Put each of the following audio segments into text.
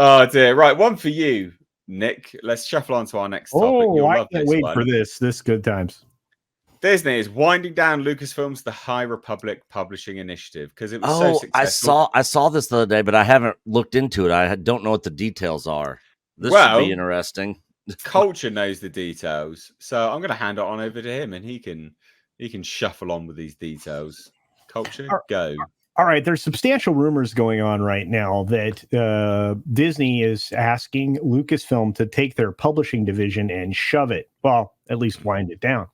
Oh dear. Right, one for you, Nick. Let's shuffle on to our next topic. Oh, You'll I love can't this wait one. for this. This good times. Disney is winding down Lucasfilm's The High Republic Publishing Initiative because it was so successful. I saw this the other day, but I haven't looked into it. I don't know what the details are. This should be interesting. Culture knows the details, so I'm going to hand it on over to him, and he can shuffle on with these details. Culture, go. All right, there's substantial rumors going on right now that Disney is asking Lucasfilm to take their publishing division and shove it. Well, at least wind it down.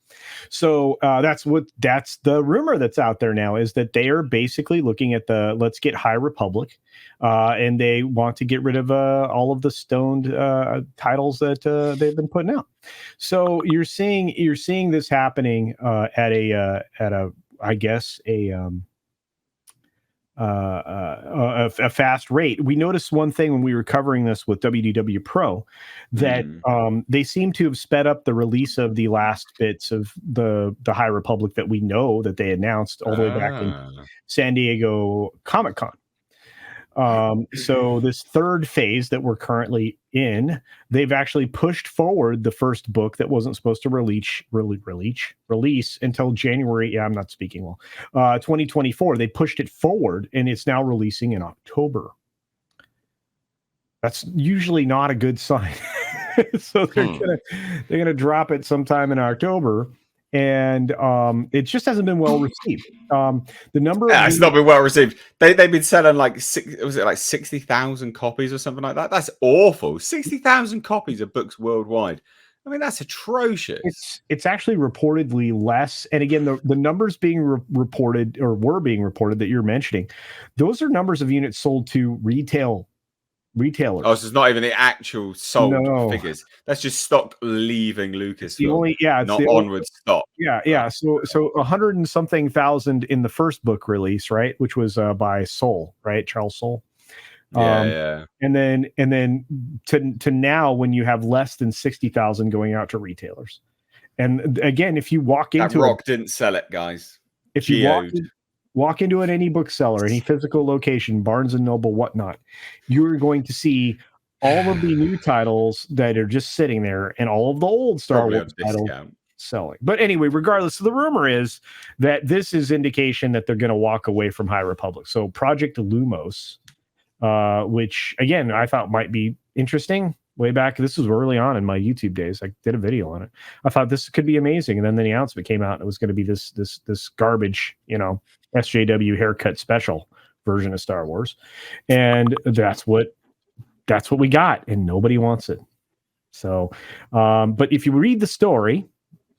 So that's the rumor that's out there now, is that they are basically looking at let's get High Republic, and they want to get rid of all of the stoned titles that they've been putting out. So you're seeing this happening at a fast rate. We noticed one thing when we were covering this with WDW Pro, that they seem to have sped up the release of the last bits of the High Republic that we know that they announced all the way back in San Diego Comic-Con. So this third phase that we're currently in, they've actually pushed forward the first book that wasn't supposed to release until January. Yeah, I'm not speaking well. 2024. They pushed it forward, and it's now releasing in October. That's usually not a good sign. So they're gonna drop it sometime in October. And it just hasn't been well received. The number it's not been well received. They've been selling like 60,000 copies or something like that. That's awful. 60,000 copies of books worldwide. I mean, that's atrocious. It's actually reportedly less. And again, the numbers being reported or were being reported that you're mentioning, those are numbers of units sold to retailers. Oh, so it's not even the actual sold figures. That's just stock leaving Lucasfilm. Not onward stock. Yeah. So 100 and something thousand in the first book release, right? Which was by Soule, right? Charles Soule. Yeah. And then to now, when you have less than 60,000 going out to retailers. And again, if you walk into Rock didn't sell it, guys. If you walk into any bookseller, any physical location, Barnes and Noble, whatnot, you're going to see all of the new titles that are just sitting there, and all of the old Star Wars titles selling. But anyway, regardless, so the rumor is that this is indication that they're going to walk away from High Republic. So Project Lumos, which again I thought might be interesting. Way back, this was early on in my YouTube days. I did a video on it. I thought this could be amazing, and then the announcement came out, and it was going to be this garbage, SJW haircut special version of Star Wars, and that's what we got, and nobody wants it. So, but if you read the story,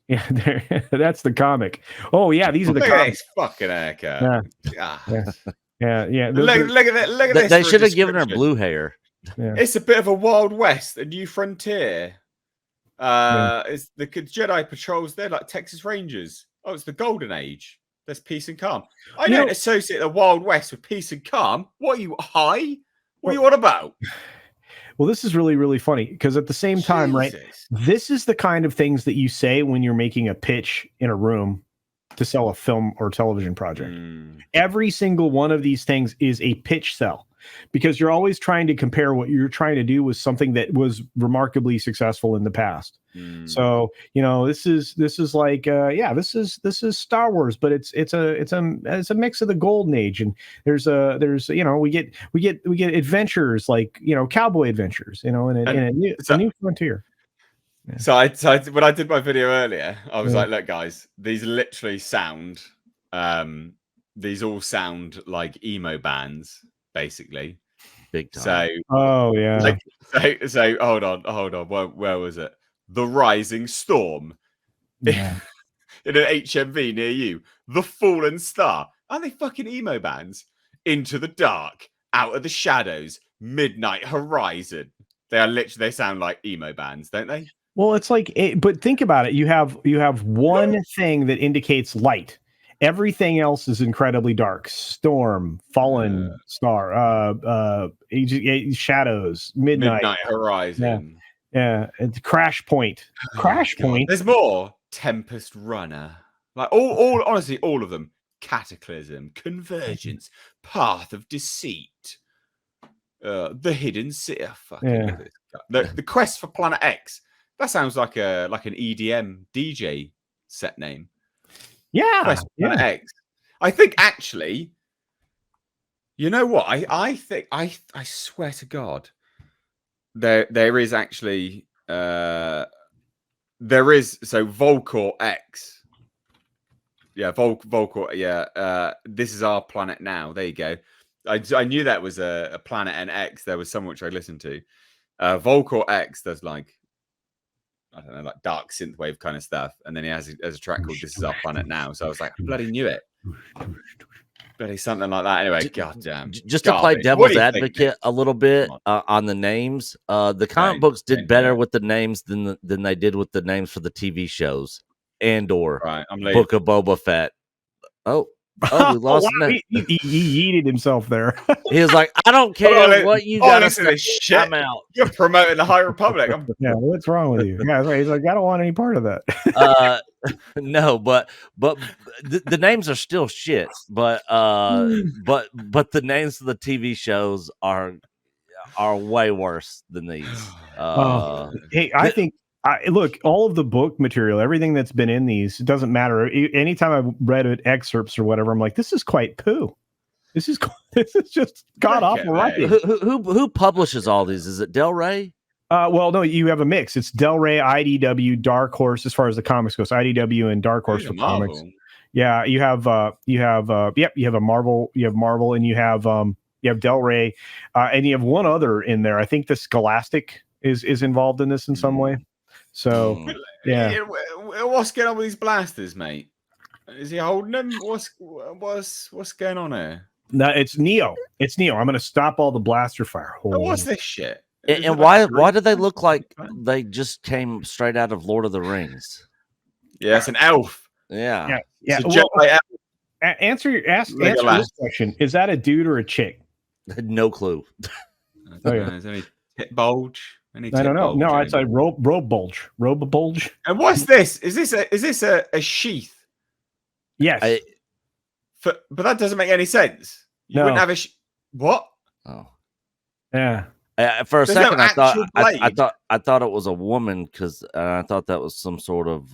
that's the comic. Oh yeah, these are the comics. Fucking haircut. Yeah. Look at this. They should have given her blue hair. Yeah. It's a bit of a Wild West, a new frontier. It's the Jedi patrols. They're like Texas Rangers. Oh, it's the Golden Age. There's peace and calm. I don't associate the Wild West with peace and calm. What are you high? What are you on about? Well, this is really, really funny because at the same time, right? This is the kind of things that you say when you're making a pitch in a room to sell a film or television project. Every single one of these things is a pitch sell, because you're always trying to compare what you're trying to do with something that was remarkably successful in the past. So, this is like, this is Star Wars, but it's a mix of the golden age. And there's we get adventures like, cowboy adventures, in a new frontier. Yeah. So when I did my video earlier, I was like, look, guys, these literally sound, these all sound like emo bands, basically. Big time. So hold on. Where was it? The Rising Storm. Yeah. In an HMV near you. The Fallen Star. Aren't they fucking emo bands? Into the Dark. Out of the Shadows. Midnight Horizon. They sound like emo bands, don't they? Well, it's like, but think about it. You have one thing that indicates light. Everything else is incredibly dark. Storm, Fallen Star, Shadows, Midnight Horizon. Yeah. It's Crash Point. Crash Point. There's more. Tempest Runner. Like honestly, all of them. Cataclysm, Convergence, Path of Deceit. The Hidden City. Fucking look at this. The Quest for Planet X. That sounds like an EDM DJ set name. Yeah. Quest for Planet X. I think actually, you know what? I think I swear to God, there is actually there is Volcor X. Yeah, Volcor. Yeah, this is our planet now. There you go. I knew that was a planet and X. There was some which I listened to. Volcor X does like, I don't know, like dark synthwave kind of stuff, and then he has a track called "This Is Our Planet Now." So I was like, I bloody knew it. Bloody something like that. Anyway, goddamn. Just to play devil's advocate a little bit on the names, the comic books did better with the names than they did with the names for the TV shows and/or Book of Boba Fett. Oh, we lost him. He yeeted himself there. He was like, I don't care what you got to say. Shit. I'm out. You're promoting the High Republic. Yeah, what's wrong with you? Yeah, he's like, I don't want any part of that. No, but the names are still shit. But the names of the TV shows are way worse than these. Hey, I think. Look, all of the book material, everything that's been in these, it doesn't matter. Anytime I've read excerpts or whatever, I'm like, this is quite poo. This is just god awful writing. Who publishes all these? Is it Del Rey? Well, no, you have a mix. It's Del Rey, IDW, Dark Horse as far as the comics goes. IDW and Dark Horse for comics. Yeah, you have a Marvel, and you have Del Rey, and you have one other in there. I think the Scholastic is involved in this in some way. So yeah, what's going on with these blasters, mate? Is he holding them? What's going on here? No, it's Neo. It's Neo. I'm going to stop all the blaster fire. What's this shit? And why do they look like they just came straight out of Lord of the Rings? Yeah, it's an elf. Yeah. Answer this question: is that a dude or a chick? No clue. Is there any tit bulge? I don't know. No, it's like robe bulge. And what's this? Is this a sheath? Yes. But that doesn't make any sense. You wouldn't have a what? Oh, yeah. For a second, I thought it was a woman because I thought that was some sort of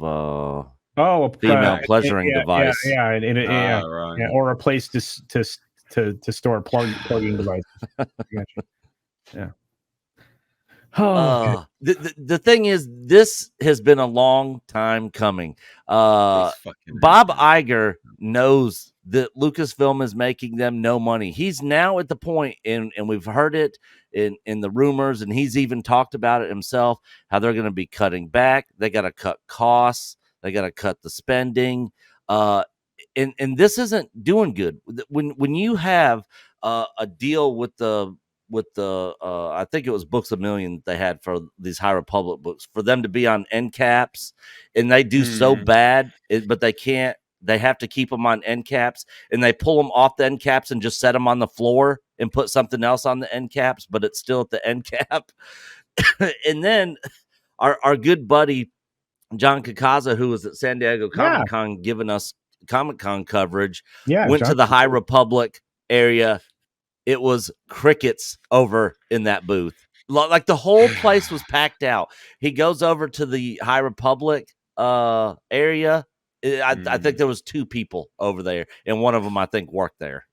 female pleasuring device. Yeah, or a place to store plugging devices. Gotcha. Yeah. Oh, the thing is, this has been a long time coming. Bob Iger knows that Lucasfilm is making them no money. He's now at the point, and we've heard it in the rumors, and he's even talked about it himself, how they're going to be cutting back. They got to cut costs. They got to cut the spending. And this isn't doing good. When you have a deal with the I think it was Books A Million they had for these High Republic books for them to be on end caps, and they do so bad, but they can't. They have to keep them on end caps, and they pull them off the end caps and just set them on the floor and put something else on the end caps, but it's still at the end cap. And then our good buddy John Kakaza, who was at San Diego Comic Con giving us Comic Con coverage, went to the High Republic area. It was crickets over in that booth. Like the whole place was packed out. He goes over to the High Republic area. I think there was 2 people over there, and one of them I think worked there.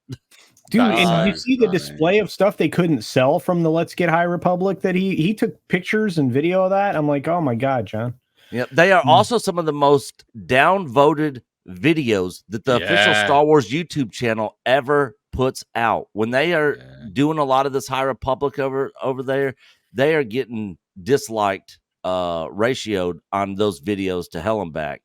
Dude, and you see the display of stuff they couldn't sell from the Let's Get High Republic that he took pictures and video of that. I'm like, oh my God, John. Yeah, they are also some of the most downvoted videos that the official Star Wars YouTube channel ever puts out. When they are doing a lot of this High Republic over there, they are getting disliked ratioed on those videos to hell and back.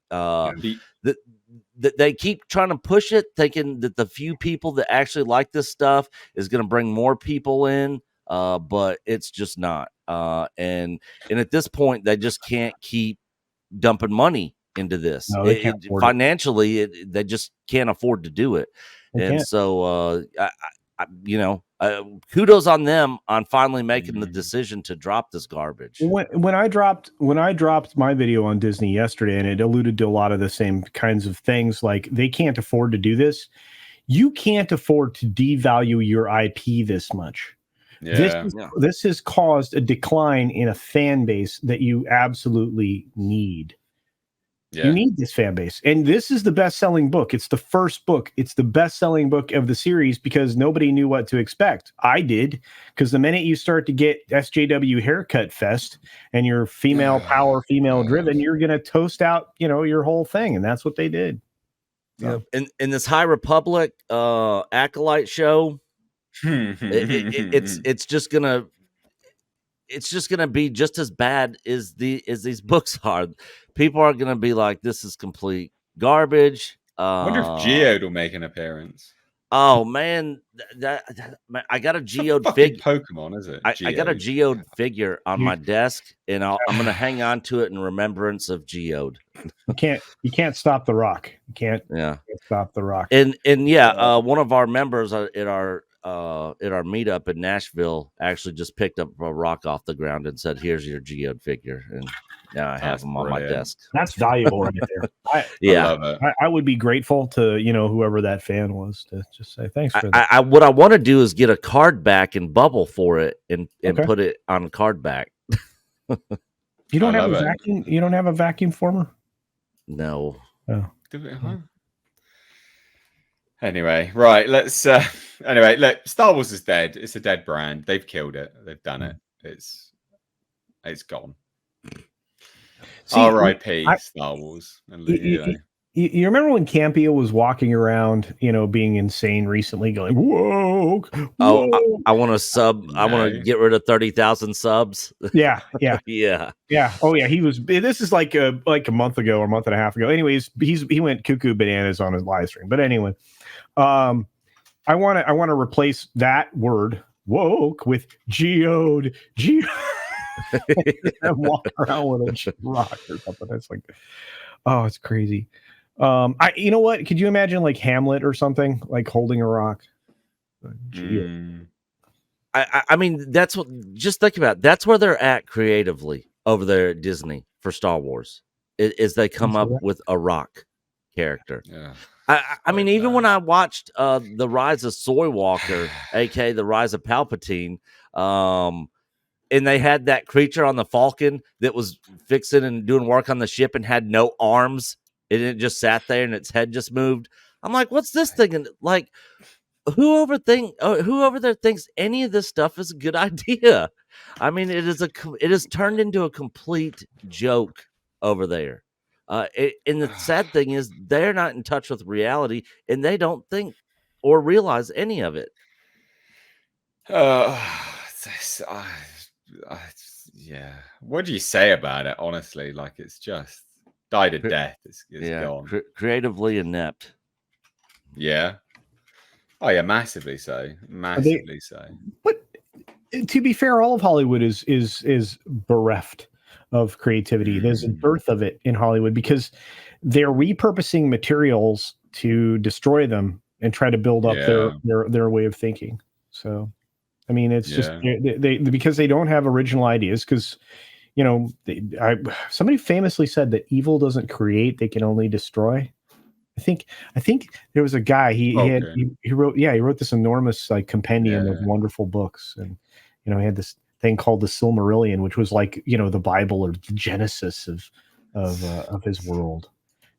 They keep trying to push it, thinking that the few people that actually like this stuff is going to bring more people in, but it's just not. And at this point, they just can't keep dumping money into this. No, financially, they just can't afford to do it. So, kudos on them on finally making the decision to drop this garbage. When I dropped my video on Disney yesterday, and it alluded to a lot of the same kinds of things, like they can't afford to do this. You can't afford to devalue your IP this much. This has caused a decline in a fan base that you absolutely need. You need this fan base. And this is the best-selling book. It's the first book. It's the best-selling book of the series because nobody knew what to expect. I did, because the minute you start to get SJW haircut fest and you're female power, female driven, you're going to toast out, your whole thing. And that's what they did. So. In this High Republic Acolyte show, it's just gonna be just as bad as these books are. People are gonna be like, this is complete garbage. I wonder if Geode will make an appearance. Oh man, I got a Geode figure. Pokemon, is it? I got a Geode figure on my desk, and I'm gonna hang on to it in remembrance of Geode. You can't stop the rock. You can't stop the rock. And one of our members at our meetup in Nashville actually just picked up a rock off the ground and said, "Here's your Geode figure," and now I have them on my desk. That's valuable right there. I love it. I would be grateful to whoever that fan was to just say thanks for that. What I want to do is get a card back and bubble for it and put it on card back. You don't have a vacuum. You don't have a vacuum former? No. Oh. Anyway, right. Let's. Anyway, look. Star Wars is dead. It's a dead brand. They've killed it. They've done it. It's gone. R.I.P. Star Wars. And you remember when Campia was walking around, being insane recently, going, "Whoa!" Oh, I want to sub. No. I want to get rid of 30,000 subs. Yeah. Oh yeah, he was. This is like a month ago or a month and a half ago. Anyways, he went cuckoo bananas on his live stream. But anyway, I want to replace that word woke with geode. And walk around with a rock or something. That's like, oh, it's crazy. You know what? Could you imagine like Hamlet or something, like holding a rock? I mean, that's what. Just think about it. That's where they're at creatively over there at Disney for Star Wars. Is they come up with a rock character. Yeah. I mean, even when I watched the Rise of Soy Walker, aka the Rise of Palpatine, and they had that creature on the Falcon that was fixing and doing work on the ship and had no arms. It just sat there and its head just moved. I'm like, what's this thing? And like, who over there thinks any of this stuff is a good idea? I mean, it is turned into a complete joke over there. And the sad thing is they're not in touch with reality and they don't think or realize any of it. Yeah. What do you say about it? Honestly, like it's just died a death. It's gone. Creatively inept. Yeah. Oh yeah, massively so. Massively so. But to be fair, all of Hollywood is bereft of creativity. There's a dearth of it in Hollywood because they're repurposing materials to destroy them and try to build up their way of thinking. So I mean, it's just they because they don't have original ideas. Because somebody famously said that evil doesn't create; they can only destroy. I think there was a guy he wrote this enormous like compendium of wonderful books, and he had this thing called the Silmarillion, which was like the Bible or the Genesis of his world.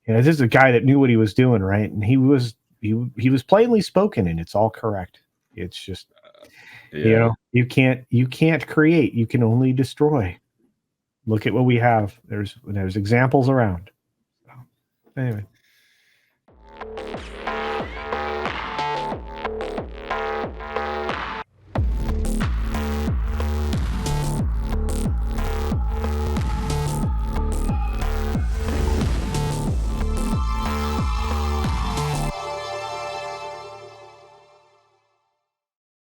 This is a guy that knew what he was doing, right? And he was plainly spoken, and it's all correct. It's just. You can't create, you can only destroy. Look at what we have. There's examples around. So, anyway,